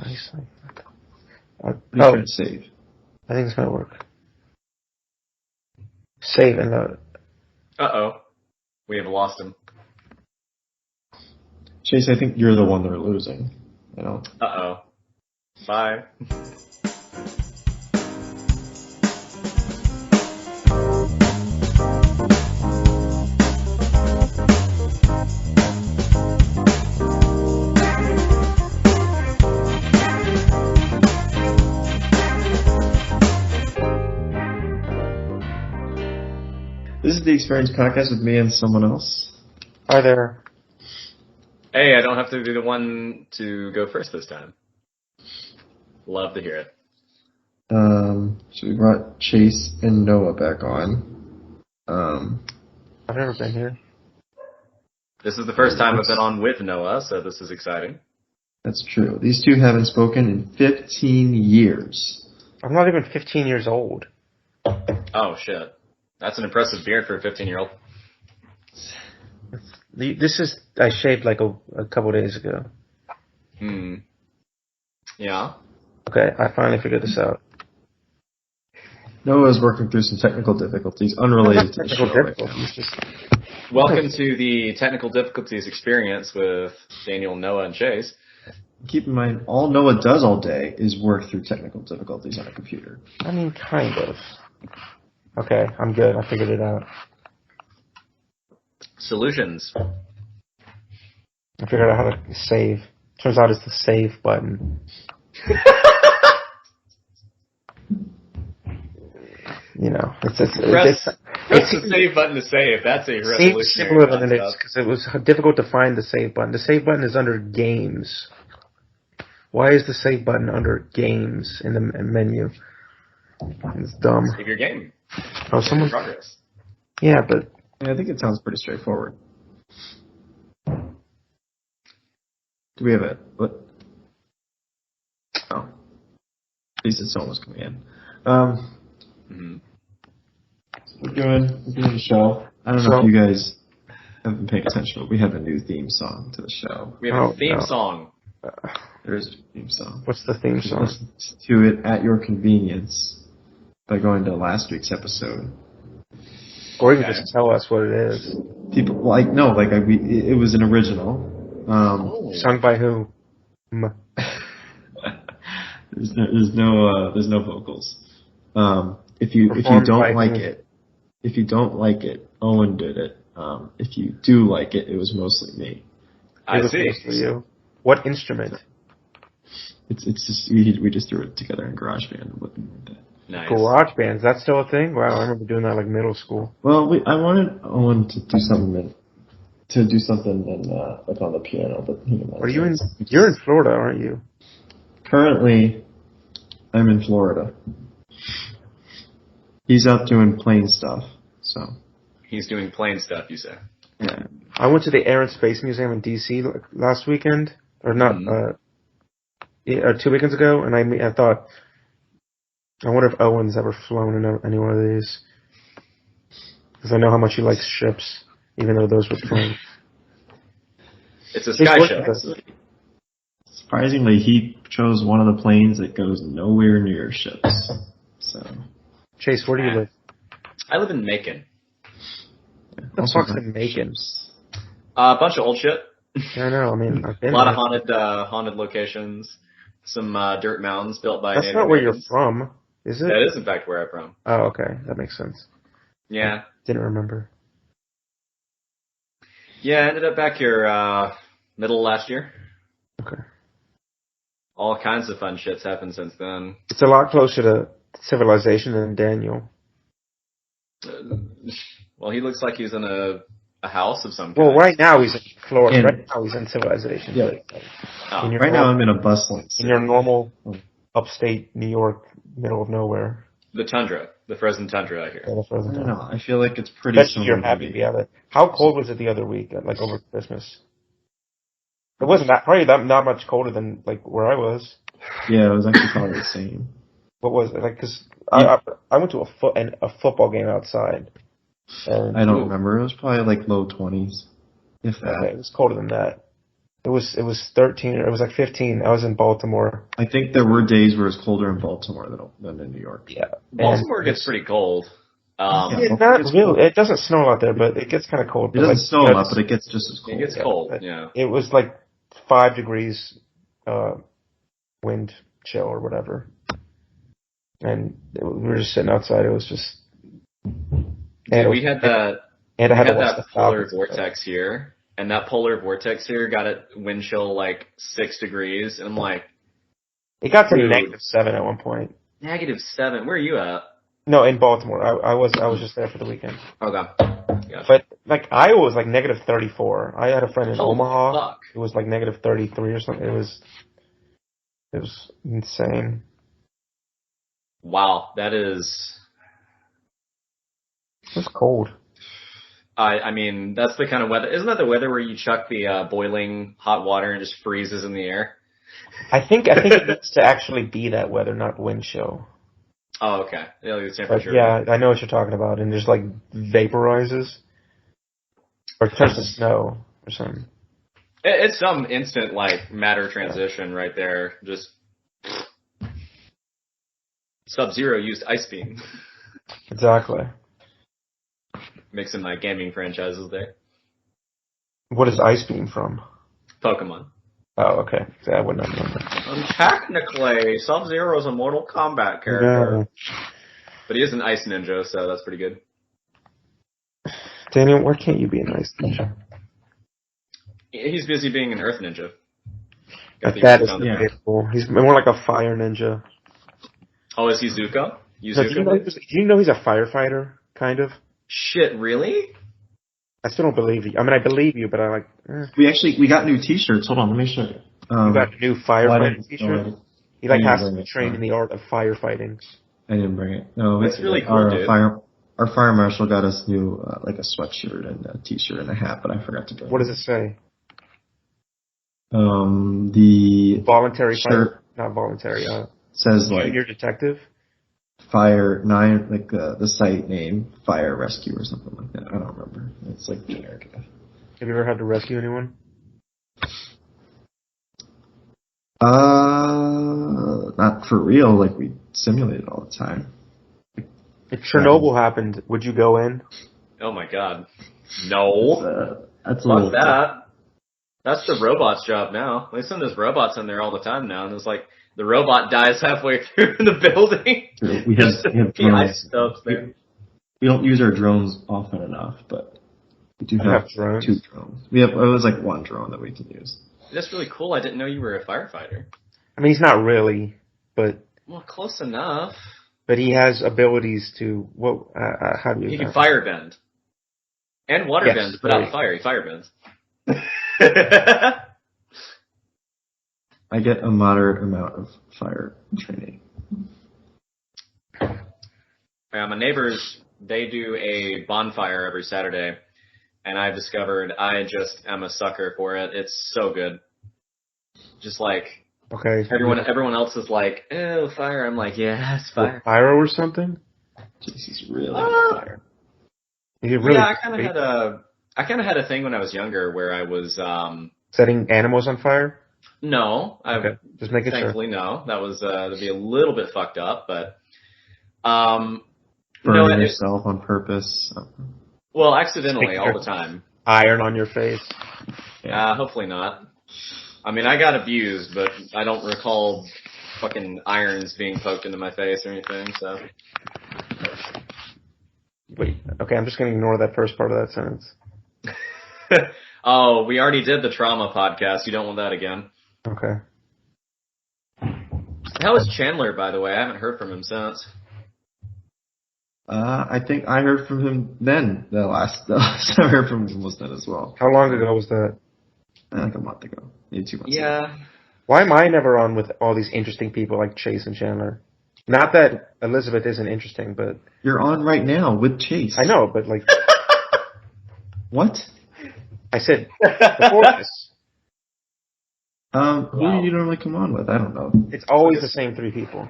Nice. Try to save. I think it's gonna work. Save and load. Uh-oh. We have lost him. Chase, I think you're the one they're losing. I don't. Uh-oh. Bye. This is the Experience Podcast with me and someone else. Are there? Hey, I don't have to be the one to go first this time. Love to hear it. So we brought Chase and Noah back on. I've never been here. This is the first time I've been on with Noah, so this is exciting. That's true. These two haven't spoken in 15 years. I'm not even 15 years old. Oh, shit. That's an impressive beard for a 15-year-old. I shaved like a couple days ago. Yeah. Okay, I finally figured this out. Noah's working through some technical difficulties unrelated to the show right now. Welcome to the technical difficulties experience with Daniel, Noah, and Chase. Keep in mind, all Noah does all day is work through technical difficulties on a computer. I mean, kind of. Okay, I'm good. I figured it out. Solutions. I figured out how to save. Turns out it's the save button. You know, it's press the save button to save. That's a revolutionary seems simpler than it is because it was difficult to find the save button. The save button is under games. Why is the save button under games in the menu? It's dumb. Save your game. Oh, someone. Progress. Yeah, but Yeah, I think it sounds pretty straightforward. Do we have a what? Oh, at least it's almost coming in. So we're doing a show. I don't know if you guys have been paying attention, but we have a new theme song to the show. We have a theme song. There is a theme song. What's the theme song? Listen to it at your convenience by going to last week's episode. Or you can just tell us what it is. People it was an original. Sung by who? There's no vocals. If you don't like it, Owen did it. If you do like it, it was mostly me. I see. Mostly you. What instrument? It's just we just threw it together in GarageBand. Nice. GarageBand, is that still a thing? Wow, I remember doing that like middle school. Well, I wanted Owen to do something like on the piano, but he didn't. Are you in? You're in Florida, aren't you? Currently, I'm in Florida. He's out doing plane stuff, so. He's doing plane stuff, you say? Yeah. I went to the Air and Space Museum in D.C. last weekend, or not, 2 weekends ago, and I thought, I wonder if Owen's ever flown in any one of these. Because I know how much he likes ships, even though those were planes. It's a sky ship. Surprisingly, he chose one of the planes that goes nowhere near ships. So. Chase, where do you live? I live in Macon. What the fuck's in Macon? A bunch of old shit. I know. I mean, I've been a lot of haunted locations. Some dirt mounds built by. That's not where you're from, is it? That is in fact where I'm from. Oh, okay, that makes sense. Yeah. Didn't remember. Yeah, I ended up back here middle of last year. Okay. All kinds of fun shits happened since then. It's a lot closer to civilization than Daniel. Well, he looks like he's in a house of some kind. Well, right now he's in Florida. Right now he's in civilization. Yeah. Right now I'm in a bustling city. In your normal upstate New York, middle of nowhere. The tundra. The frozen tundra out here. Yeah, the frozen tundra. I don't know. I feel like it's pretty similar. You're happy to be out of it. How cold was it the other week, like over Christmas? It wasn't not much colder than like where I was. Yeah, it was actually probably the same. What was it like? Because I went to a football game outside. I don't remember. It was probably like low 20s, if that. Okay, it was colder than that. It was 13. It was like 15. I was in Baltimore. I think there were days where it was colder in Baltimore than in New York. Yeah, Baltimore gets pretty cold. Not really. It doesn't snow a lot there, but it gets kind of cold. It doesn't snow a lot, but it gets just as cold. It gets cold. Yeah. It was like 5 degrees, wind chill or whatever, and we were just sitting outside. It was just. Dude, we had that. And I had that polar vortex here, and that polar vortex here got a wind chill like 6 degrees, and I'm like, it got to -7 at one point. -7. Where are you at? No, in Baltimore. I was just there for the weekend. Okay. Gotcha. But like Iowa was like -34. I had a friend in Omaha. Fuck. It was like -33 or something. It was insane. Wow, that is. It was cold. I mean, that's the kind of weather. Isn't that the weather where you chuck the boiling hot water and it just freezes in the air? I think it needs to actually be that weather, not wind chill. Oh, okay. Yeah, the temperature. But yeah, I know what you're talking about, and just like vaporizes, or turns to snow or something. It's some instant like matter transition right there. Just Sub-Zero used Ice Beam. Exactly. Mixing my gaming franchises there. What is Ice Beam from? Pokemon. Oh, okay. So I wouldn't have known that. Technically, Sub-Zero is a Mortal Kombat character. Yeah. But he is an Ice Ninja, so that's pretty good. Daniel, why can't you be an Ice Ninja? He's busy being an Earth Ninja. That is debatable. He's more like a Fire Ninja. Oh, is he Zuko? Do you know he's a firefighter, kind of? Shit, really? I still don't believe you. I mean, I believe you, but I like... We got new T-shirts. Hold on, let me show you. You got a new firefighting T-shirt? He like has to be trained in the art of firefighting. I didn't bring it. No, it's really cool, dude. Our fire marshal got us new, like a sweatshirt and a T-shirt and a hat, but I forgot to bring it. What does it say? The voluntary shirt, fire, not voluntary. Says like Junior Detective. Fire 9, like the site name, Fire Rescue or something like that. I don't remember. It's like generic. Have you ever had to rescue anyone? Not for real. Like we simulate it all the time. If Chernobyl happened, would you go in? Oh my god, no. That's Fuck that. That's the robot's job now. They send those robots in there all the time now, and it's like the robot dies halfway through the building. We have drones. Stuff there. We don't use our drones often enough, but we do have drones. 2 drones. It was like 1 drone that we can use. That's really cool. I didn't know you were a firefighter. I mean, he's not really, but... Well, close enough. But he has abilities to... how do you... He can firebend. And waterbend, but not fire. He firebends. I get a moderate amount of fire training. My neighbors, they do a bonfire every Saturday, and I've discovered I just am a sucker for it. It's so good. Just like everyone else is like, "Oh, fire!" I'm like, "Yeah, it's fire." Pyro or something? Jesus, really fire. Really I kind of had a thing when I was younger where I was setting animals on fire. No, just making sure. Thankfully, no. That was that'd be a little bit fucked up, but burning yourself on purpose. Well, accidentally all the time. Iron on your face. Yeah. Hopefully not. I mean, I got abused, but I don't recall fucking irons being poked into my face or anything. So. Wait. Okay, I'm just gonna ignore that first part of that sentence. Oh, we already did the trauma podcast. You don't want that again. Okay. How is Chandler, by the way? I haven't heard from him since. I think I heard from him then. The last I heard from him was then as well. How long ago was that? Like a month ago. Maybe 2 months ago. Why am I never on with all these interesting people like Chase and Chandler? Not that Elizabeth isn't interesting, but... You're on right now with Chase. I know, but like... What? I said before this. Who do you normally come on with? I don't know. It's always the same 3 people.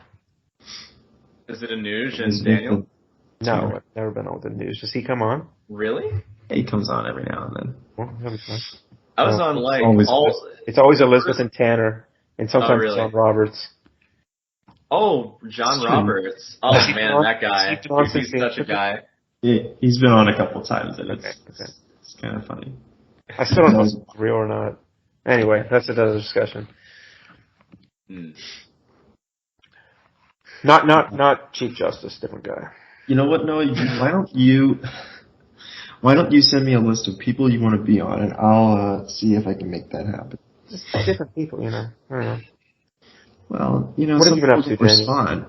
Is it Anuj and Daniel? No, I've never been on with Anuj. Does he come on? Really? Yeah, he comes on every now and then. Well, that'll be fun. I was on like it's always Elizabeth and Tanner, and sometimes John Roberts. Oh, John Roberts. Oh man, that guy. He's such a guy. He's been on a couple times, and it's kind of funny. I still don't know if it's real or not. Anyway, that's another discussion. Not Chief Justice, different guy. You know what, Noah? Why don't you send me a list of people you want to be on, and I'll see if I can make that happen. Just different people, I don't know. Well, what have you been up to, respond,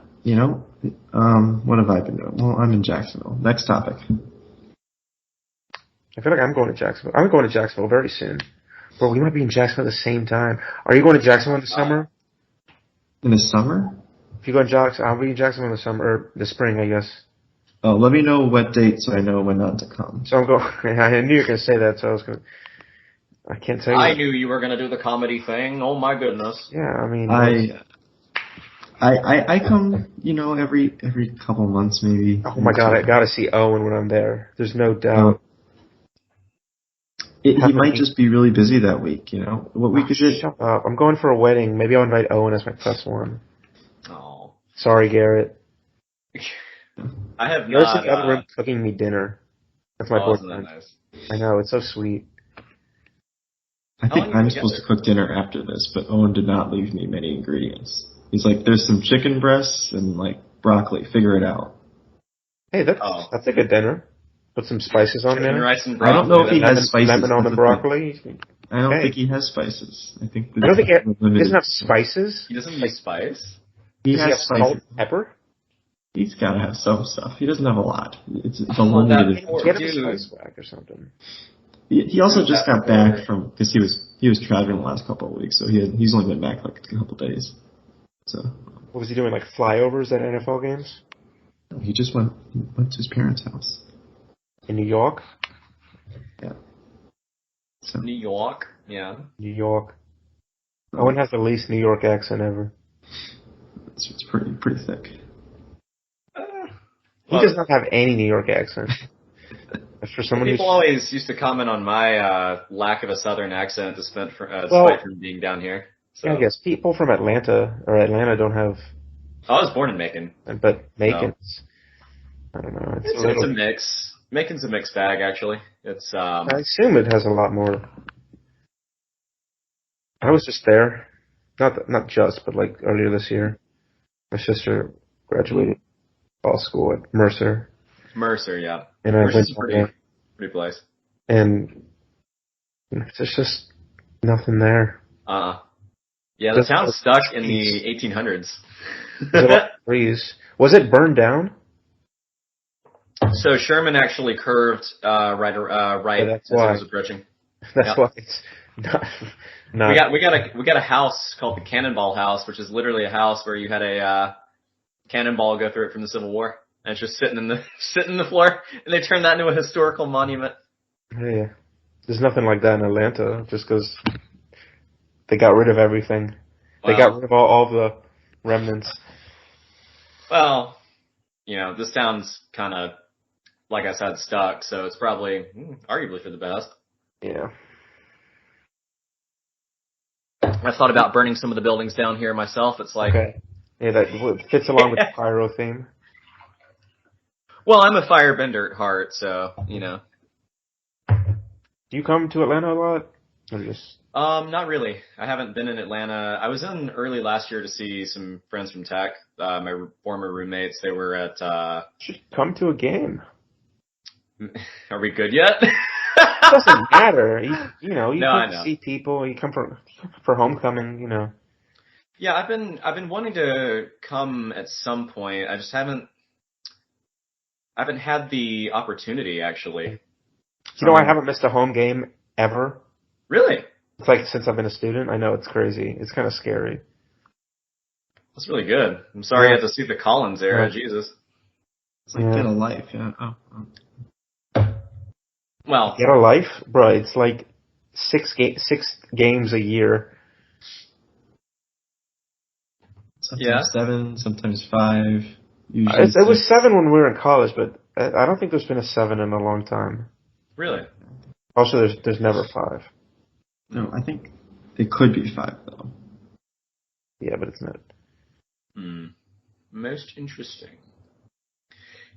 what have I been doing? Well, I'm in Jacksonville. Next topic. I feel like I'm going to Jacksonville. I'm going to Jacksonville very soon. Bro, we might be in Jacksonville at the same time. Are you going to Jacksonville in the summer? In the summer? If you go in Jacksonville, I'll be in Jacksonville in the summer, or the spring, I guess. Oh, let me know what date so I know when not to come. So I'm going. I knew you were going to say that, so I was going. I can't tell you. I knew you were going to do the comedy thing. Oh my goodness. Yeah, I mean. I come, every couple months maybe. Oh my God, I got to see Owen when I'm there. There's no doubt. He might just be really busy that week, What week is it? Shut up. I'm going for a wedding. Maybe I'll invite Owen as my plus one. Oh. Sorry, Garrett. I have Garrett's not. in the other room cooking me dinner. That's my boyfriend. Nice? I know, it's so sweet. I think I'm supposed to cook dinner after this, but Owen did not leave me many ingredients. He's like, there's some chicken breasts and broccoli. Figure it out. Hey, that's a good dinner. Put some spices on there. Rice and broccoli. I don't know if he has spices. Lemon on the broccoli. I don't think he has spices. I think he doesn't have spices. He doesn't use spice. He has salt, pepper. He's got to have some stuff. He doesn't have a lot. It's a limited. Get a spice rack or something. He also just got back because he was traveling the last couple of weeks, so he's only been back like a couple of days. So. What was he doing? Like flyovers at NFL games? He just went to his parents' house. In New York? Yeah. So. New York? Yeah. New York. Owen has the least New York accent ever. It's pretty thick. He does not have any New York accent. For someone people always used to comment on my lack of a Southern accent despite from being down here. So. Yeah, I guess people from Atlanta don't have. I was born in Macon. But Macon's, I don't know. It's a mix. Macon's a mixed bag, actually. It's. I assume it has a lot more. I was just there, not just, but like earlier this year. My sister graduated law school at Mercer. Mercer, yeah. And Mercer's a pretty place. And there's just nothing there. Yeah, the town's stuck in the 1800s. Was it burned down? So Sherman actually curved right as it was approaching. That's why it's not. We got a house called the Cannonball House, which is literally a house where you had a cannonball go through it from the Civil War, and it's just sitting in the floor, and they turned that into a historical monument. Yeah, there's nothing like that in Atlanta, just because they got rid of everything. Wow. They got rid of all the remnants. Well, this town's kind of, like I said, stuck, so it's probably arguably for the best. Yeah. I thought about burning some of the buildings down here myself. It's like... Okay. Yeah, that fits along with the pyro theme. Well, I'm a firebender at heart, so, Do you come to Atlanta a lot? Or just... Not really. I haven't been in Atlanta. I was in early last year to see some friends from Tech. My former roommates, they were at... You should come to a game. Are we good yet? It doesn't matter. You come to see people. You come for homecoming, Yeah, I've been wanting to come at some point. I just haven't had the opportunity, actually. I haven't missed a home game ever. Really? It's like since I've been a student. I know, it's crazy. It's kind of scary. That's really good. I'm sorry you had to see the Collins era. Yeah. Jesus. It's like get a life, yeah. Oh. Well, get a life, bro. It's like six games a year. Sometimes 7, sometimes 5. It was 7 when we were in college, but I don't think there's been a 7 in a long time. Really? Also, there's never 5. No, I think it could be 5 though. Yeah, but it's not. Most interesting.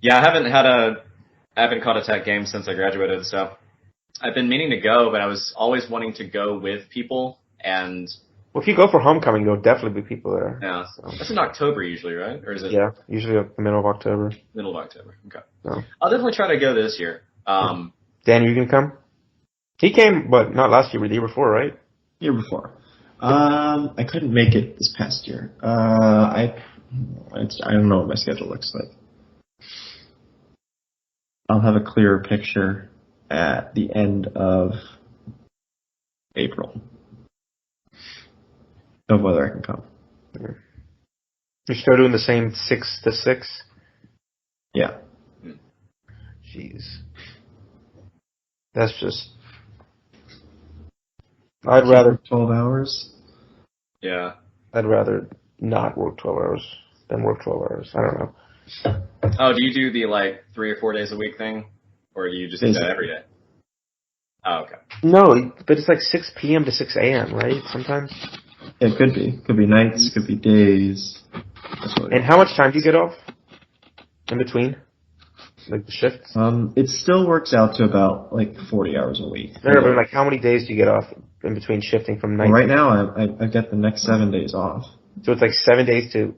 Yeah, I haven't caught a tech game since I graduated, so I've been meaning to go, but I was always wanting to go with people, and... Well, if you go for homecoming, there'll definitely be people there. Yeah. So. That's in October usually, right? Or is it? Yeah, usually the middle of October. Middle of October, okay. So. I'll definitely try to go this year. Dan, you can come? He came, but not last year, but the year before, right? Year before. I couldn't make it this past year. I don't know what my schedule looks like. I'll have a clearer picture at the end of April of whether I can come. You're still doing the same 6 to 6? Yeah. Jeez. That's just... I'd rather... 12 hours? Yeah. I'd rather not work 12 hours than work 12 hours. I don't know. Oh, do you do the 3 or 4 days a week thing? Or do you just do that every day? Oh, okay. No, but it's 6 p.m. to 6 a.m., right? Sometimes? It could be. Could be nights, could be days. And how much time do you get off in between? The shifts? It still works out to about 40 hours a week. No, but how many days do you get off in between shifting from night? Well, right now, I've got the next 7 days off. So it's 7 days to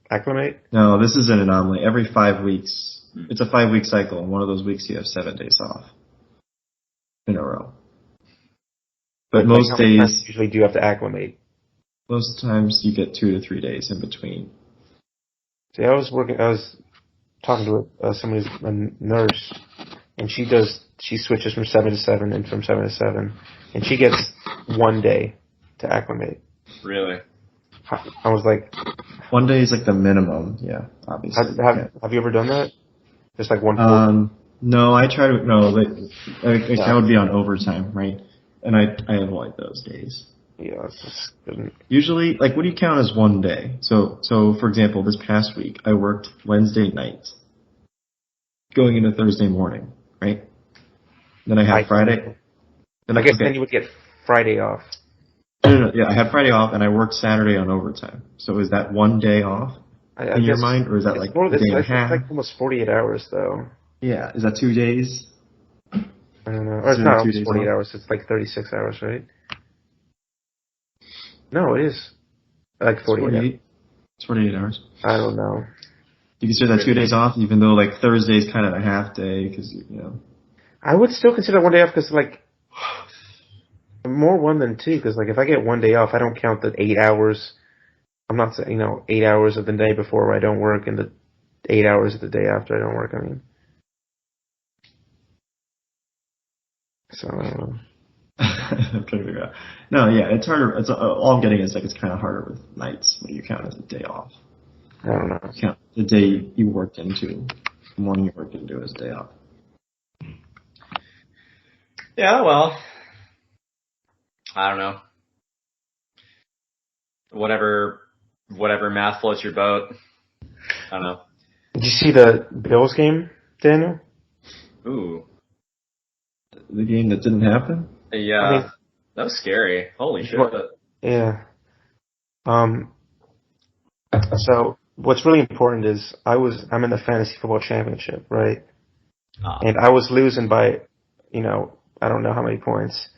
acclimate? No, this is an anomaly. Every 5 weeks, it's a 5-week cycle, and one of those weeks you have 7 days off in a row. But most days, usually do you have to acclimate? Most times you get 2 to 3 days in between. See, I was talking to somebody who's a nurse, and she switches from 7 to 7 and from 7 to 7, and she gets 1 day to acclimate. Really? I was like... 1 day is the minimum, yeah, obviously. Have you ever done that? Just 1 No, I try to, that would be on overtime, right? And I avoid those days. Yeah, it's just good. Usually, what do you count as 1 day? So for example, this past week, I worked Wednesday night, going into Thursday morning, right? Then I had Friday. Then then you would get Friday off. No, yeah, I had Friday off, and I worked Saturday on overtime. So is that 1 day off in your mind, or is that a day and a half? It's almost 48 hours, though. Yeah, is that 2 days? I don't know. Or it's not almost 48 hours. It's 36 hours, right? No, it is 48. It's 48 hours. I don't know. You consider that 2 days off, even though Thursday's kind of a half day, because I would still consider 1 day off because more 1 than 2. Because if I get 1 day off, I don't count the 8 hours. I'm not saying 8 hours of the day before where I don't work and the 8 hours of the day after I don't work. I mean, so I don't know. I'm trying to figure out. No, yeah, it's harder. All I'm getting is it's kind of harder with nights when you count as a day off. I don't know. You count the day you worked into, the morning you worked into as a day off. Yeah, well, I don't know. Whatever math floats your boat. I don't know. Did you see the Bills game, Daniel? Ooh. The game that didn't happen? Yeah, that was scary. Holy shit. Yeah. So what's really important is I'm in the fantasy football championship, right? And I was losing by, I don't know how many points,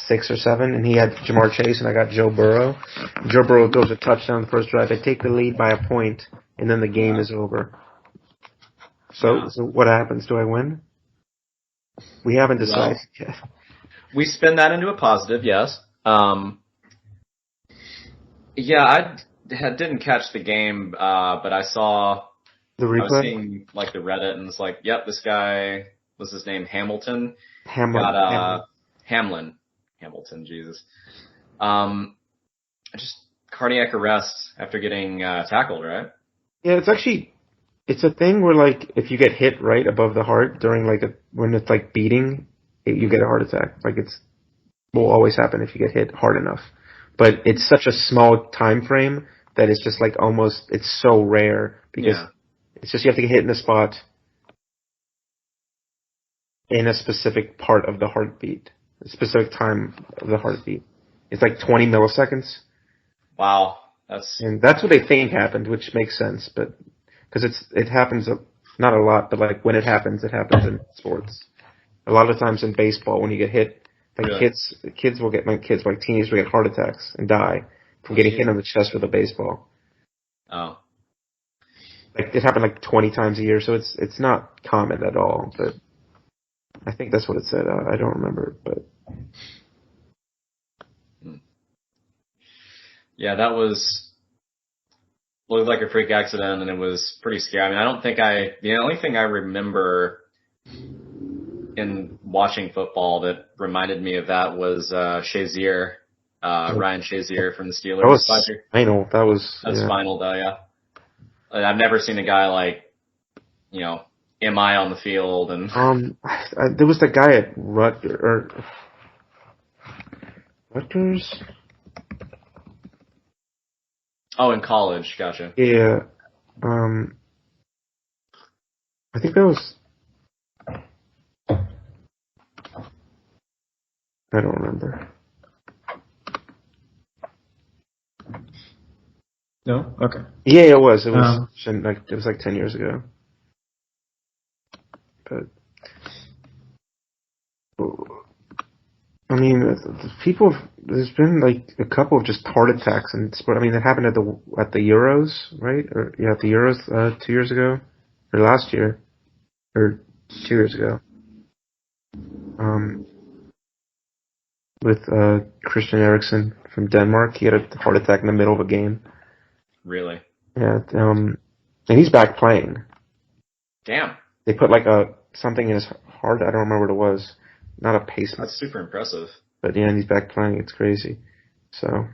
6 or 7, and he had Jamar Chase and I got Joe Burrow. Joe Burrow throws a touchdown the first drive. I take the lead by a point, and then the game is over. So what happens? Do I win? We haven't decided yet. We spin that into a positive, yes. Yeah, I didn't catch the game, but I saw the replay. I was seeing the Reddit, and it's yep, this guy, what's his name, Hamilton. Hamlin, Jesus. Just cardiac arrest after getting tackled, right? Yeah, it's a thing where if you get hit right above the heart during when it's beating, you get a heart attack. It will always happen if you get hit hard enough. But it's such a small time frame that it's just almost, it's so rare because it's just you have to get hit in a spot in a specific part of the heartbeat. specific time of the heartbeat. It's like 20 milliseconds. Wow. And that's what they think happened, which makes sense, but because it happens not a lot, but like when it happens in sports. A lot of times in baseball, when you get hit, like really? kids will get teenagers will get heart attacks and die from getting hit on the chest with a baseball. Oh. Like it happened like 20 times a year, so it's not common at all. But I think that's what it said. I don't remember, but. Yeah, that looked like a freak accident, and it was pretty scary. I mean, the only thing I remember in watching football that reminded me of that was Shazier, Ryan Shazier from the Steelers. That was final. That's final, though, yeah. I've never seen a guy like, MI on the field and. There was that guy at Rutgers. Oh, in college, gotcha. Yeah, I think that was. I don't remember. No? Okay. Yeah, it was. It was like 10 years ago. But I mean, there's been like a couple of just heart attacks and sport. I mean, it happened at the Euros, right? At the Euros 2 years ago, or last year, or 2 years ago. With Christian Eriksen from Denmark, he had a heart attack in the middle of a game. Really? Yeah. And he's back playing. Damn. They put like something in his heart. I don't remember what it was. Not a pacemaker. That's super impressive. But yeah, and he's back playing. It's crazy. So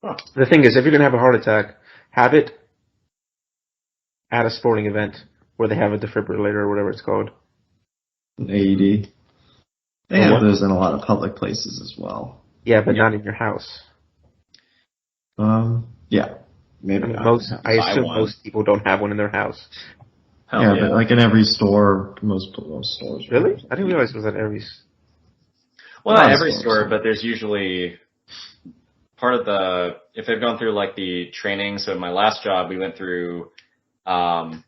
The thing is, if you're gonna have a heart attack, have it at a sporting event where they have a defibrillator or whatever it's called. An AED. They have those in a lot of public places as well. Yeah, but not in your house. Yeah. Maybe I assume most people don't have one in their house. But like in every store, most stores. Really? I didn't realize it was at every. Well, not every store, but there's usually part of if they've gone through like the training. So in my last job, we went through CPR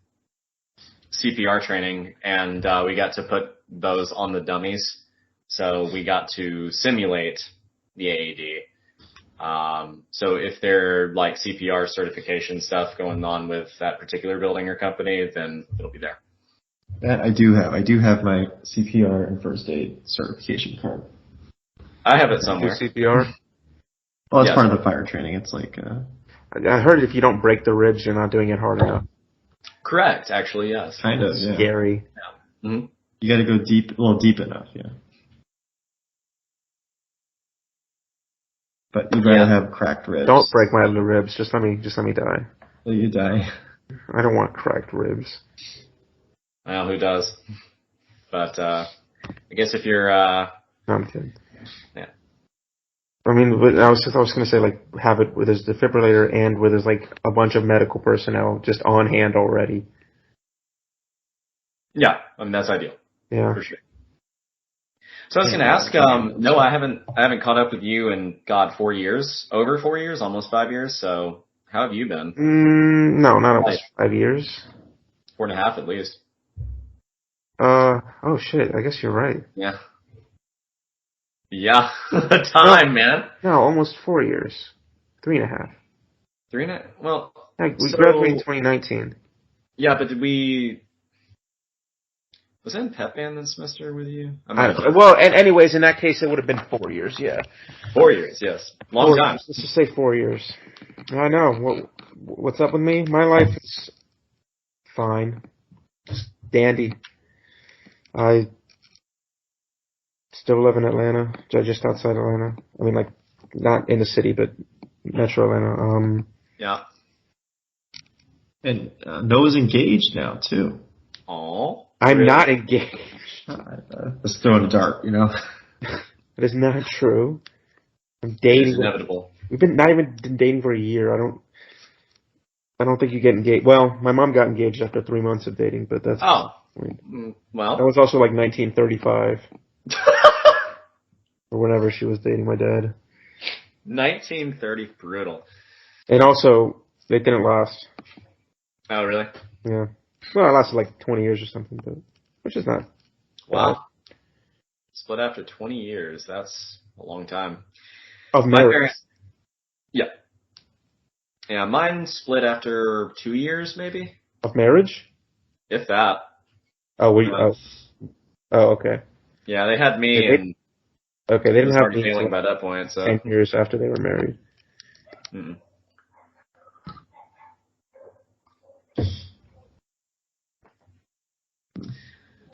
training, and we got to put those on the dummies. So we got to simulate the AED. So if they're like CPR certification stuff going on with that particular building or company, then it'll be there. That I do have. I do have my CPR and first aid certification card. I have it somewhere. CPR? Well, it's part of the fire training. It's like. I heard if you don't break the ribs, you're not doing it hard enough. Correct. Actually, yes. Kind of. Yeah. Scary. Yeah. Mm-hmm. You got to go deep enough. Yeah. But you'd rather have cracked ribs. Don't break my little ribs. Just let me die. Let you die. I don't want cracked ribs. Well, who does? But I guess if you're. No, I'm kidding. Yeah. I mean, I was going to say like have it where there's a defibrillator and where there's like a bunch of medical personnel just on hand already. Yeah, I mean that's ideal. Yeah, for sure. So I was going to ask, no, I haven't caught up with you in, over 4 years, almost 5 years. So how have you been? No, not almost 5 years. 4.5 at least. Oh shit, I guess you're right. Yeah. Yeah, time, man. No, almost 4 years. 3.5. 3.5? Well, we graduated in 2019. Yeah, but did we... Was I in pep band this semester with you? Well, and anyways, in that case, it would have been 4 years, yeah. 4 years, yes. Long time. Let's just say 4 years. I know. What's up with me? My life is fine. Just dandy. I still live in Atlanta, just outside Atlanta. I mean, like, not in the city, but Metro Atlanta. Yeah. And Noah's engaged now, too. Oh. I'm not engaged. Let's throw in a dart, That is not true. I'm dating. It's inevitable. We've not even been dating for a year. I don't think you get engaged. Well, my mom got engaged after 3 months of dating, but that's. Oh. Well. That was also like 1935. or whenever she was dating my dad. 1930, brutal. And also, they didn't last. Oh, really? Yeah. Well, it lasted like 20 years or something, but which is not. Wow. Bad. Split after 20 years. That's a long time. Of marriage. Yeah. Yeah, mine split after 2 years, maybe. Of marriage? If that. Oh, okay. Yeah, they had me, and okay, they didn't have me failing by that point. So 10 years after they were married. Mm-mm.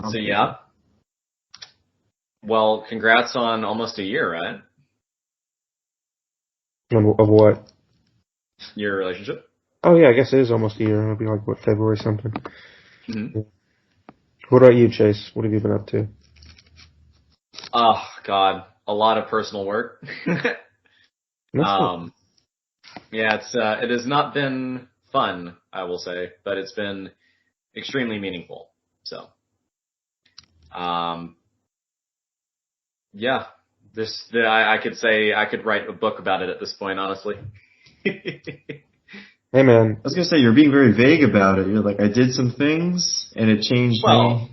So yeah. Well, congrats on almost a year, right? Of what? Your relationship? Oh yeah, I guess it is almost a year. It'll be like February something. Mm-hmm. What about you, Chase? What have you been up to? Oh God, a lot of personal work. Yeah, it has not been fun, I will say, but it's been extremely meaningful. So, yeah, I could say I could write a book about it at this point, honestly. Hey man, I was gonna say you're being very vague about it. You're like, I did some things and it changed me,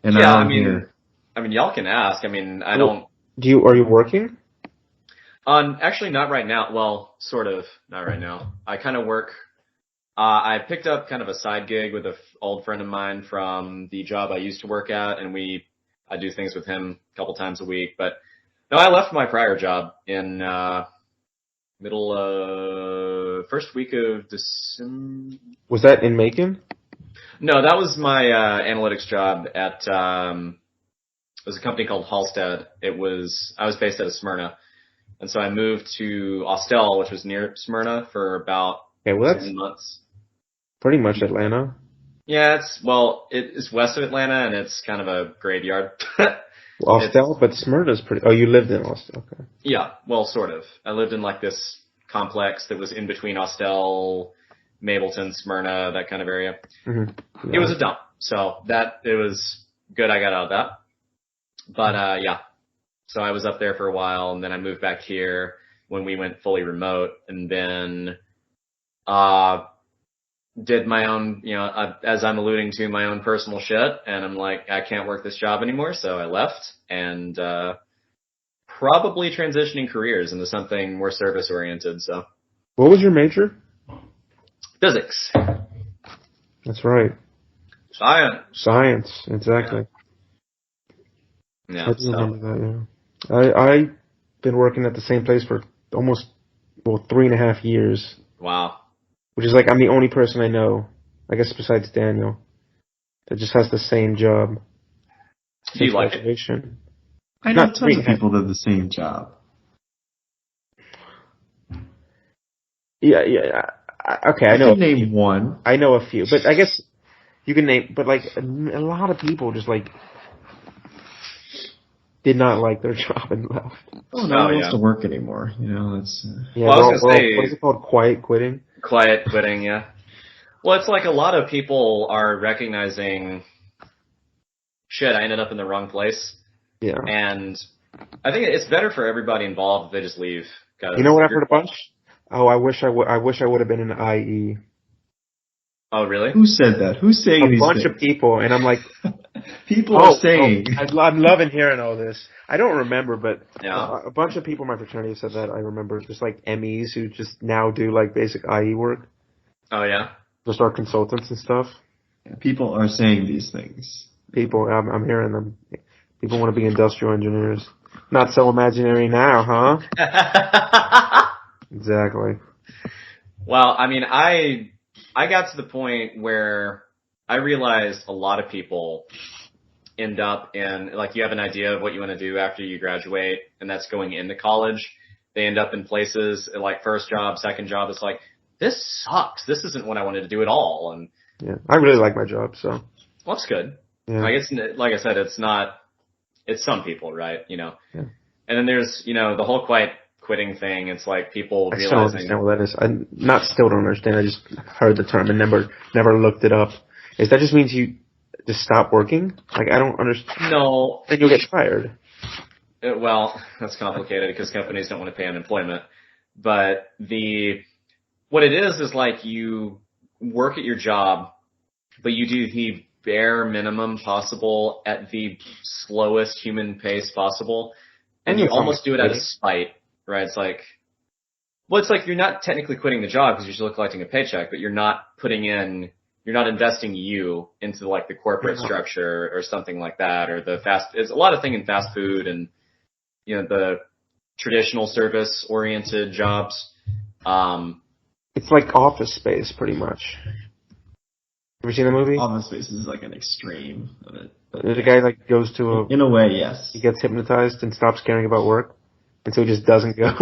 and yeah, now I'm here. I mean, y'all can ask. I mean, I don't. Are you working? Actually, not right now. Well, sort of, not right now. I kind of work. I picked up kind of a side gig with an old friend of mine from the job I used to work at, and I do things with him a couple times a week. But no, I left my prior job in first week of December. Was that in Macon? No, that was my analytics job at it was a company called Halstead. I was based out of Smyrna, and so I moved to Austell, which was near Smyrna, for about 7 months. Pretty much Atlanta. Yeah, it's west of Atlanta, and it's kind of a graveyard. Austell, but Smyrna's pretty. Oh, you lived in Austell, okay. Yeah, well, sort of. I lived in like this complex that was in between Austell, Mableton, Smyrna, that kind of area. Mm-hmm. Yeah. It was a dump, so it was good I got out of that. But yeah, so I was up there for a while, and then I moved back here when we went fully remote, and then did my own, as I'm alluding to, my own personal shit, and I'm like, I can't work this job anymore, so I left, and probably transitioning careers into something more service oriented. So, what was your major? Physics. That's right. Science, exactly. Yeah, I do remember that. Yeah, I've been working at the same place for almost 3.5 years. Wow. Which is like I'm the only person I know, I guess besides Daniel, that just has the same job. Do you like it? I know tons of people that have the same job. Yeah. Okay, I know. You can name one. I know a few, but I guess you can name. But like a lot of people just like did not like their job and left. Oh, no one wants to work anymore. It's. Yeah, well, I was gonna say, what is it called? Quiet quitting. Quiet quitting, yeah. Well, it's like a lot of people are recognizing, shit, I ended up in the wrong place. Yeah. And I think it's better for everybody involved if they just leave. You know what I've heard a bunch? Oh, I wish I would have been in IE. Oh, really? Who said that? Who's saying these things? A bunch of people, and I'm like... people are saying... I'm loving hearing all this. I don't remember, but yeah. A bunch of people in my fraternity said that. I remember just like MEs who just now do like basic IE work. Oh, yeah? Just our consultants and stuff. Yeah, people are saying these things. People, I'm hearing them. People want to be industrial engineers. Not so imaginary now, huh? Exactly. Well, I mean, I got to the point where I realized a lot of people end up in, like, you have an idea of what you want to do after you graduate, and that's going into college. They end up in places like first job, second job. It's like, this sucks. This isn't what I wanted to do at all. And yeah, I really like my job, so. Well, that's good. Yeah. I guess, like I said, it's some people, right? Yeah. And then there's, the whole quiet quitting thing. It's like people realizing. I still don't understand what that is. I still don't understand. I just heard the term and never looked it up. Is that just means you just stop working? Like, I don't understand. No. Then you'll get fired. Well, that's complicated because companies don't want to pay unemployment. But what it is like you work at your job, but you do the bare minimum possible at the slowest human pace possible. And you almost do it out of spite, right? It's like, well, it's like you're not technically quitting the job because you're still collecting a paycheck, but you're not investing you into like the corporate structure or something like that, or it's a lot of thing in fast food and, the traditional service oriented jobs. It's like Office Space, pretty much. Have you seen the movie? Office Space is like an extreme of it. The guy like goes to in a way, yes. He gets hypnotized and stops caring about work, and so he just doesn't go.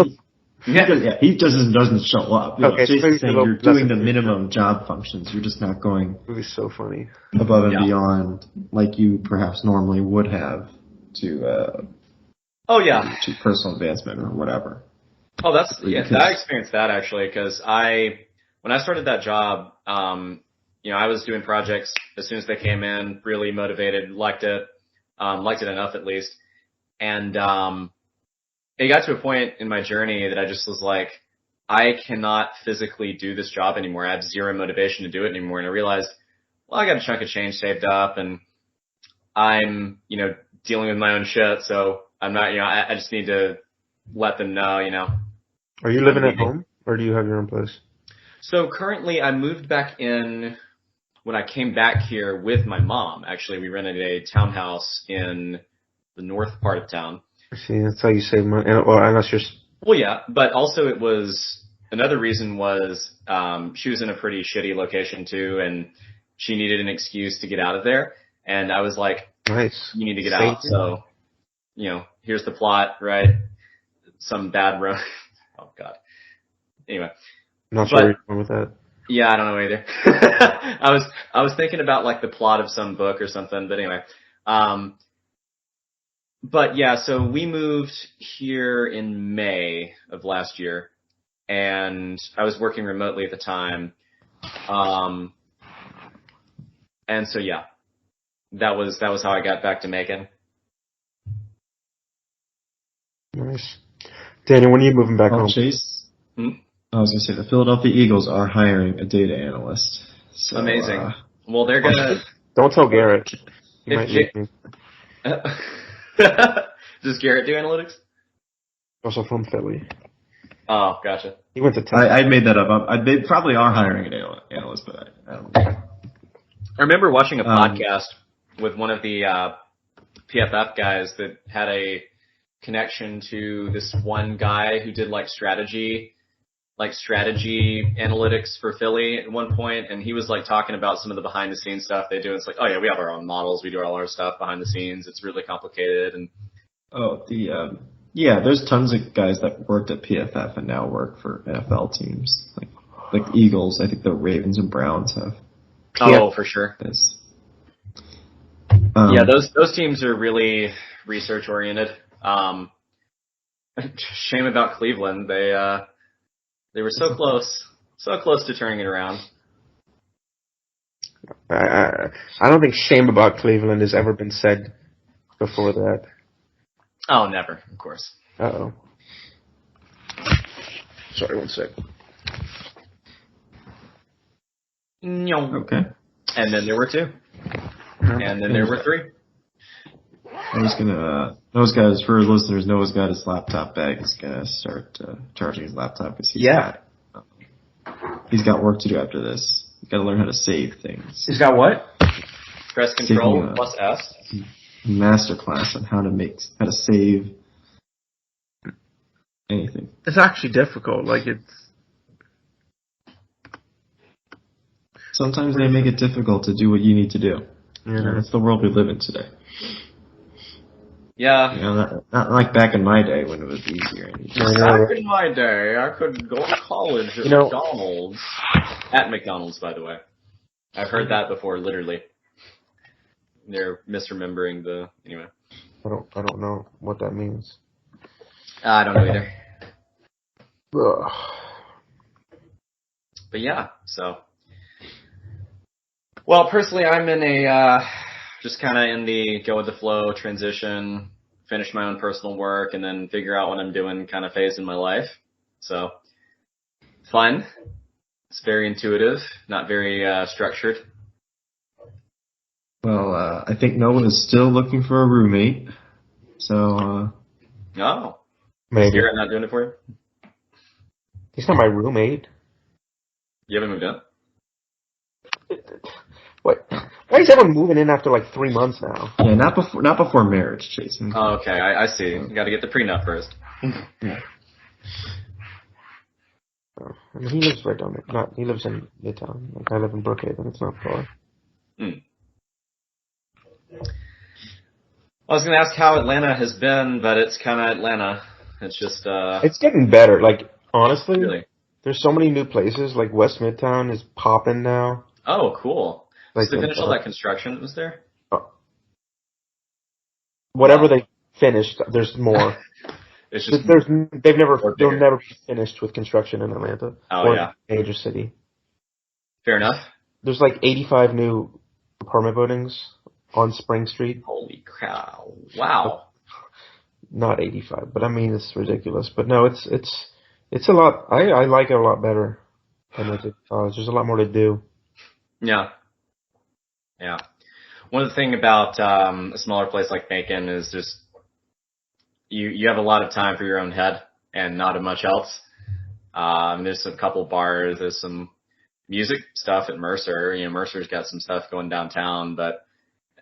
He just doesn't show up. Okay, Jason's saying you're doing the minimum job functions. You're just not going. It was so funny. Above and beyond, like you perhaps normally would have to. To personal advancement or whatever. Oh, I experienced that actually because when I started that job, I was doing projects as soon as they came in, really motivated, liked it enough at least. And, it got to a point in my journey that I just was like, I cannot physically do this job anymore. I have zero motivation to do it anymore. And I realized, well, I got a chunk of change saved up and I'm, dealing with my own shit. So I'm not, I just need to let them know, Are you living at home or do you have your own place? So currently I moved back in when I came back here with my mom. Actually, we rented a townhouse in the north part of town. See, that's how you save money. Unless you're... Well, yeah, but also another reason was she was in a pretty shitty location too, and she needed an excuse to get out of there. And I was like, nice. You need to get out. So, here's the plot, right? Some bad road. Oh, God. Anyway. Not sure where you're going with that. Yeah, I don't know either. I was thinking about like the plot of some book or something, but anyway. But yeah, so we moved here in May of last year, and I was working remotely at the time. And so yeah, that was how I got back to Macon. Nice. Daniel, when are you moving back home? Chase? I was going to say the Philadelphia Eagles are hiring a data analyst. So, amazing. Well, they're gonna. Don't tell Garrett. He might need me. Does Garrett do analytics? Also from Philly. Oh, gotcha. He went to Texas. I made that up. They probably are hiring an analyst, but I don't know. I remember watching a podcast with one of the PFF guys that had a connection to this one guy who did strategy analytics for Philly at one point, and he was talking about some of the behind the scenes stuff they do. It's like, oh yeah, we have our own models, we do all our stuff behind the scenes. It's really complicated. And there's tons of guys that worked at PFF and now work for NFL teams, like Eagles. I think the Ravens and Browns have. Oh, for sure. This. Those teams are really research oriented. Shame about Cleveland. They were so close to turning it around. I don't think shame about Cleveland has ever been said before that. Oh, never, of course. Uh-oh. Sorry, one sec. Okay. And then there were two. And then there were three. I'm just gonna, Noah's got, for listeners, Noah's got his laptop bag. He's gonna start charging his laptop because he's got work to do after this. He's got to learn how to save things. He's got what? Press Control plus S. Masterclass on how to save anything. It's actually difficult. Sometimes they make it difficult to do what you need to do. Yeah, that's the world we live in today. Yeah. Not like back in my day when it was easier. Back in my day, I could go to college at McDonald's. At McDonald's, by the way. I've heard that before, literally. They're misremembering anyway. I don't know what that means. I don't know either. Ugh. But yeah, so. Well, personally, I'm in just kind of in the go with the flow transition finish my own personal work, and then figure out what I'm doing kind of phase in my life. So, fun. It's very intuitive, not very structured. Well, I think Noah is still looking for a roommate. So, Oh. Maybe. Is Garrett not doing it for you? He's not my roommate. You haven't moved in? What? Why is everyone moving in after like 3 months now? yeah, not before marriage, Jason. Oh, okay, I see. You got to get the prenup first. Yeah. Oh, I mean, he lives right down there. He lives in Midtown. Like I live in Brookhaven. It's not far. I was going to ask how Atlanta has been, but it's kind of Atlanta. It's just It's getting better. Like honestly, really. There's so many new places. Like West Midtown is popping now. Oh, cool. Like So they finished all that construction that was there? Whatever they finished, there's more. It's just they've never be finished with construction in Atlanta. Oh, or yeah. Major city. Fair enough. There's like 85 new apartment buildings on Spring Street. Holy cow! Wow. Not 85, but I mean it's ridiculous. But no, it's a lot. I like it a lot better than I did college. There's a lot more to do. Yeah. Yeah. One thing about a smaller place like Macon is just you have a lot of time for your own head and not much else. There's a couple bars. There's some music stuff at Mercer. You know, Mercer's got some stuff going downtown. But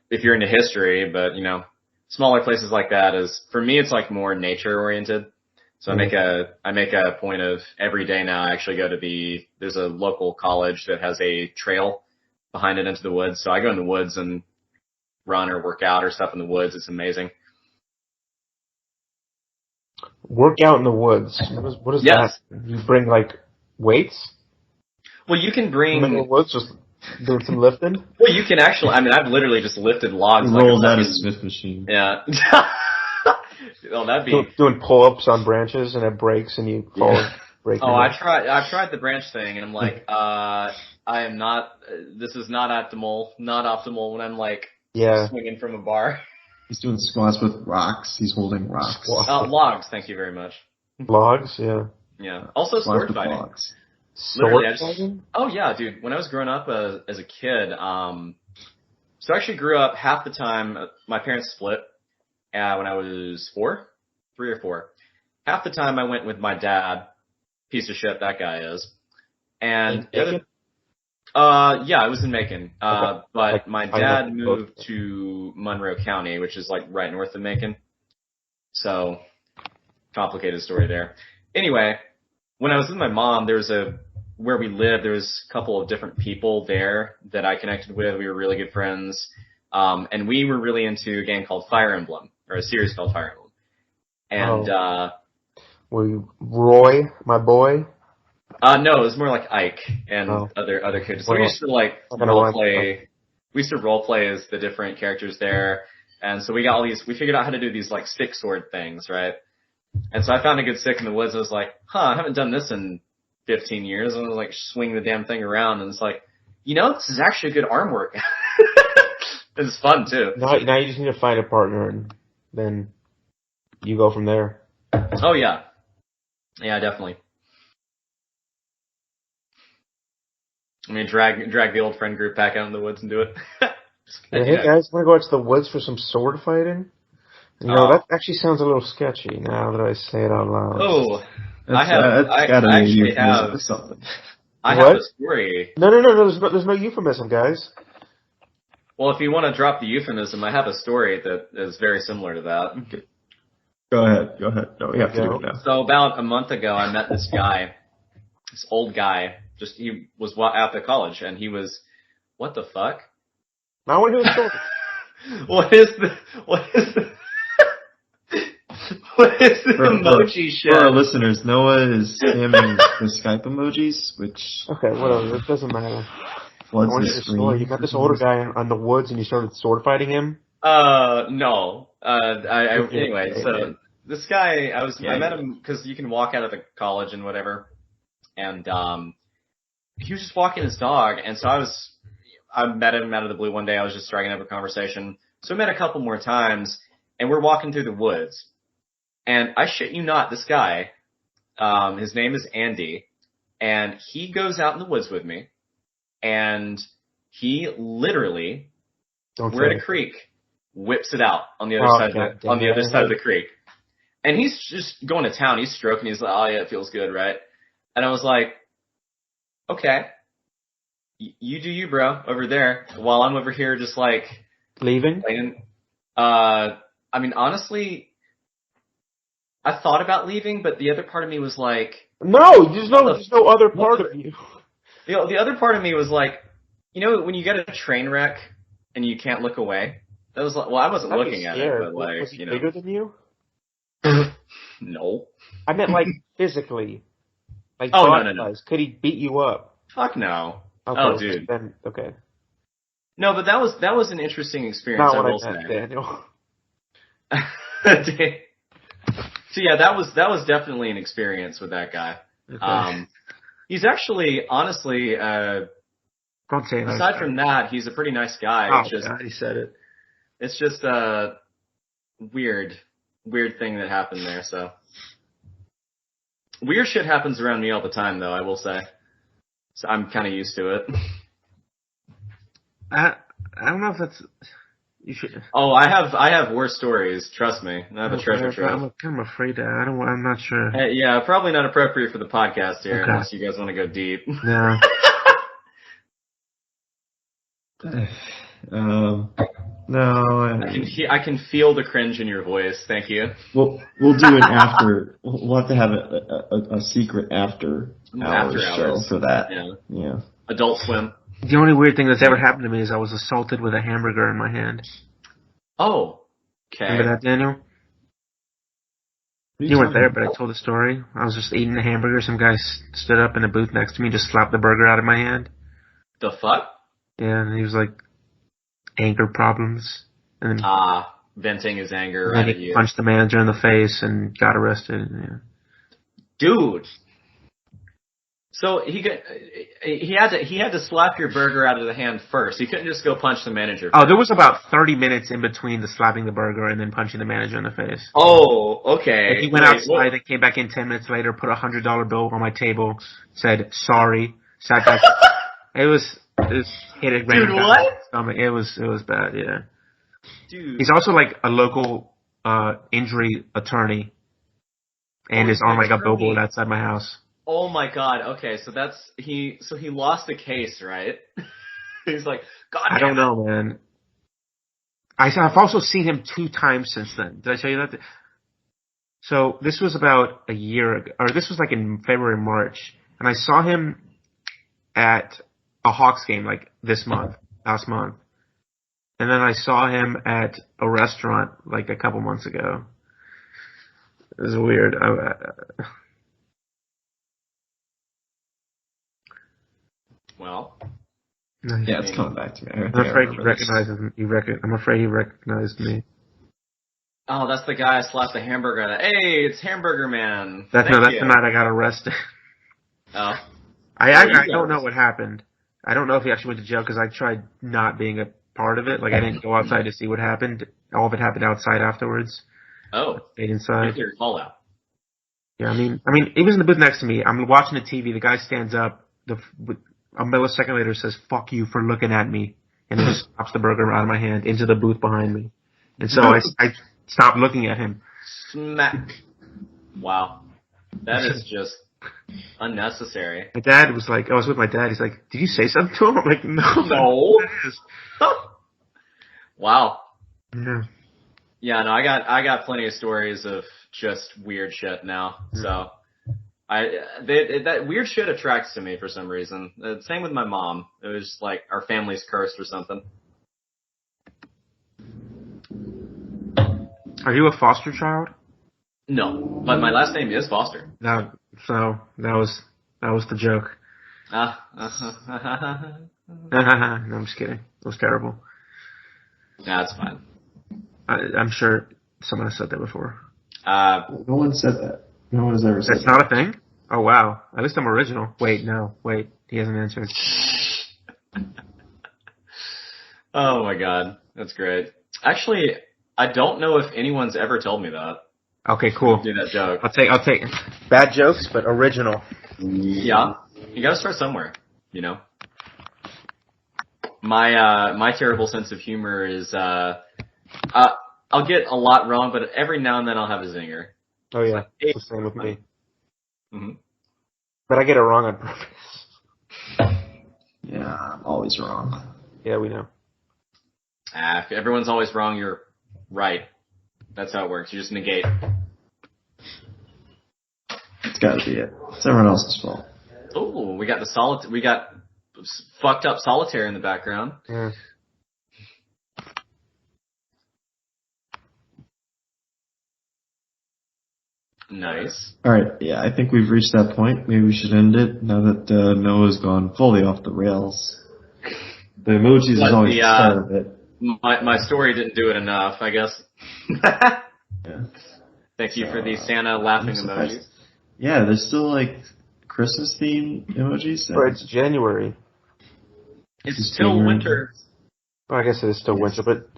if you're into history, but you know, smaller places like that is for me. It's like more nature oriented. So I make a point of every day now. I actually go to there's a local college that has a trail behind it into the woods. So I go in the woods and run or work out or stuff in the woods. It's amazing. Work out in the woods. What is Yes. that? You bring like weights? Well, you can bring. In the woods, just doing some lifting. Well, you can actually. I mean, I've literally just lifted logs. Rolls out a Smith machine. Yeah. Oh, that'd be doing pull-ups on branches and it breaks and you fall. Yeah. Oh, I've tried the branch thing and I'm like, I am not. This is not optimal. Not optimal when I'm like swinging from a bar. He's doing squats with rocks. He's holding rocks. Logs. Thank you very much. Logs. Yeah. Yeah. Also sword fighting. Logs. Sword fighting? Oh yeah, dude. When I was growing up as a kid, so I actually grew up half the time. My parents split when I was 3 or 4. Half the time I went with my dad. Piece of shit that guy is. And yeah, it was in Macon. Okay. But my dad moved to Monroe County, which is like right north of Macon. So complicated story there. Anyway, when I was with my mom, where we lived, there was a couple of different people there that I connected with. We were really good friends. And we were really into a game called Fire Emblem, or a series called Fire Emblem. And, Roy, my boy? No, it was more like Ike and other kids. So we used to like role play. We used to role play as the different characters there. And so we figured out how to do these like stick sword things, right? And so I found a good stick in the woods. I was like, I haven't done this in 15 years. And I was like, swing the damn thing around. And it's like, this is actually good arm work. It's fun too. Now you just need to find a partner and then you go from there. Oh yeah. Yeah, definitely. I mean, drag the old friend group back out in the woods and do it. Hey guys, want to go out to the woods for some sword fighting? That actually sounds a little sketchy now that I say it out loud. Oh, I actually have a story. No, there's no euphemism, guys. Well, if you want to drop the euphemism, I have a story that is very similar to that. Okay. Go ahead. No, we have to do it now. So about a month ago, I met this guy, this old guy. He was at the college, and he was, what the fuck? Now I want to hear the story. What is the emoji shit? For our listeners, Noah is spamming the Skype emojis, which... Okay, whatever. It doesn't matter. You got this older guy in the woods and you started sword fighting him? No. Anyway, so this guy, I met him because you can walk out of the college and whatever. And, he was just walking his dog. And so I met him out of the blue one day. I was just striking up a conversation. So we met a couple more times. and we're walking through the woods. And I shit you not, this guy, his name is Andy, and he goes out in the woods with me, and he literally, we're at a creek, whips it out on the other side of the creek. And he's just going to town. He's stroking. He's like, oh yeah, it feels good, right? And I was like, okay, you do you, bro, over there, while I'm over here just like leaving. Playing. I mean, honestly, I thought about leaving, but the other part of me was like, no, there's no other part of you. The other part of me was like, you know, when you get a train wreck and you can't look away. That was like, well, I wasn't looking at it, but like, was he bigger than you? No. I meant like physically. Like, no. Could he beat you up? Fuck no. Okay, oh, dude. Then, okay. No, but that was an interesting experience. Not what I meant, Daniel. So yeah, that was definitely an experience with that guy. Okay. He's actually, honestly, don't say nice aside guy. from that, he's a pretty nice guy. Oh, God, he said it. It's just a weird thing that happened there. So weird shit happens around me all the time, though. I will say, so I'm kind of used to it. I don't know if that's. You should. Oh, I have worse stories. Trust me, I have a treasure trove. I'm afraid that I'm not sure. Yeah, probably not appropriate for the podcast here, unless you guys want to go deep. Yeah. No. I can feel the cringe in your voice. Thank you. We'll do an after. We'll have to have a secret after hours show for that. Yeah. Adult Swim. The only weird thing that's ever happened to me is I was assaulted with a hamburger in my hand. Oh. Okay. Remember that, Daniel? You weren't there, but I told the story. I was just eating a hamburger. Some guy stood up in the booth next to me, just slapped the burger out of my hand. The fuck? Yeah, and he was like, anger problems. And then, venting his anger right at you. He punched the manager in the face and got arrested. Yeah. Dude. So he had to slap your burger out of the hand first. He couldn't just go punch the manager first. Oh, there was about 30 minutes in between the slapping the burger and then punching the manager in the face. Oh, okay. Like he went outside and came back in 10 minutes later, put a $100 bill on my table, said sorry, sat back. It hit it. Dude, what? Stomach. It was bad. Yeah. Dude. He's also like a local injury attorney, and is on like a billboard outside my house. Oh my God. Okay, so he lost the case, right? He's like, God damn it. I don't know, man. I've also seen him 2 times since then. Did I tell you that? So this was about a year ago, or this was like in February, March, and I saw him at a Hawks game like last month. And then I saw him at a restaurant like a couple months ago. It was weird. Well, yeah, it's coming back to me. I'm afraid he recognizes me. I'm afraid he recognized me. Oh, that's the guy I slapped the hamburger at. Hey, it's Hamburger Man. That's the night I got arrested. Oh. I don't know what happened. I don't know if he actually went to jail because I tried not being a part of it. Like I didn't go outside to see what happened. All of it happened outside afterwards. Oh. I stayed inside. Here's your fallout. Yeah, I mean, he was in the booth next to me. I'm watching the TV. The guy stands up. A millisecond later says, "Fuck you for looking at me," and he just stops the burger out of my hand into the booth behind me. And so I stopped looking at him. Smack. Wow. That is just unnecessary. My dad was like, I was with my dad. He's like, "Did you say something to him?" I'm like, "No." No. Wow. Yeah. Yeah, no, I got plenty of stories of just weird shit now. So that weird shit attracts to me for some reason. Same with my mom. It was just like our family's cursed or something. Are you a foster child? No, but my last name is Foster. No, so that was the joke. No, I'm just kidding. It was terrible. Nah, it's fine. I'm sure someone has said that before. No one said that. No one has ever said that. That's not a thing? Oh, wow. At least I'm original. Wait, no. Wait. He hasn't answered. Oh, my God. That's great. Actually, I don't know if anyone's ever told me that. Okay, cool. Do that joke. I'll take bad jokes, but original. Yeah, you gotta start somewhere. You know. My terrible sense of humor is I'll get a lot wrong, but every now and then I'll have a zinger. Oh yeah, it's the same with me. Mm-hmm. But I get it wrong on purpose. Yeah, I'm always wrong. Yeah, we know. If everyone's always wrong, you're right. That's how it works. You just negate. It's gotta be it. It's everyone else's fault. Oh, we got we got fucked up solitaire in the background. Yeah. Nice. Alright, yeah, I think we've reached that point. Maybe we should end it now that Noah's gone fully off the rails. The emojis is always the start of it. My story didn't do it enough, I guess. Yeah. Thank you for the Santa laughing emojis. Yeah, there's still like Christmas themed emojis. But it's January. It's still winter. Well, I guess it is still winter, but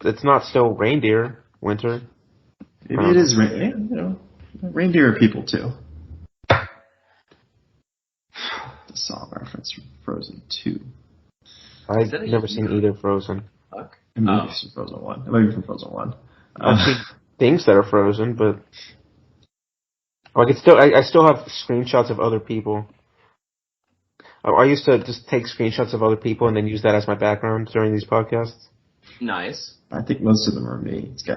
it's not still reindeer winter. Maybe it is reindeer are people too. The song reference from Frozen 2. I've never seen either Frozen. It might be from Frozen 1. It might be from Frozen 1. I've seen things that are frozen, but I still have screenshots of other people. I used to just take screenshots of other people and then use that as my background during these podcasts. Nice. I think most of them are me. They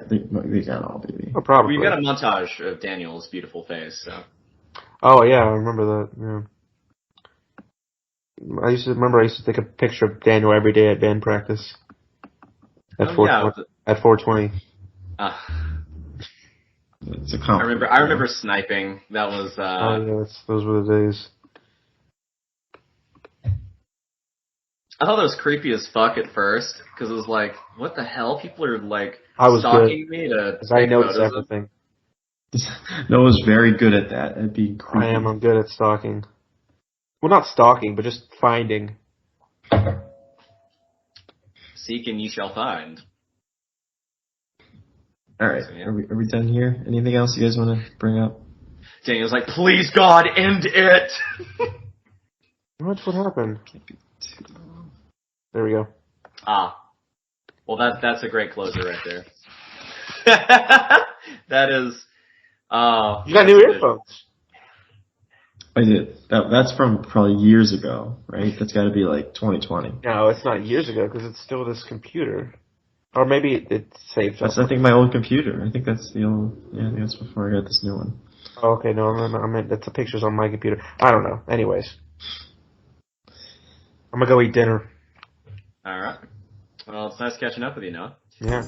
gotta all be me. Oh, probably. We've got a montage of Daniel's beautiful face, so. Oh yeah, I remember that. Yeah. I used to take a picture of Daniel every day at band practice. At 4:20. It's a compliment. I remember sniping. That was. Oh yeah, those were the days. I thought it was creepy as fuck at first because it was like, what the hell? People are like stalking me to. I noticed everything. Noah's very good at that. At being creepy. I am. I'm good at stalking. Well, not stalking, but just finding. Seek and ye shall find. All right, so, yeah. Are we done here? Anything else you guys want to bring up? Daniel's like, please God, end it. What happened? Can't be too long. There we go. Well, that's a great closer right there. That is. You got new earphones. I did. That's from probably years ago, right? That's got to be like 2020. No, it's not years ago because it's still this computer. Or maybe it saved. That's I think my old computer. I think that's the old. Yeah, I think that's before I got this new one. Oh, okay, no, I meant that's the pictures on my computer. I don't know. Anyways, I'm gonna go eat dinner. All right. Well, it's nice catching up with you, Noah. Yeah.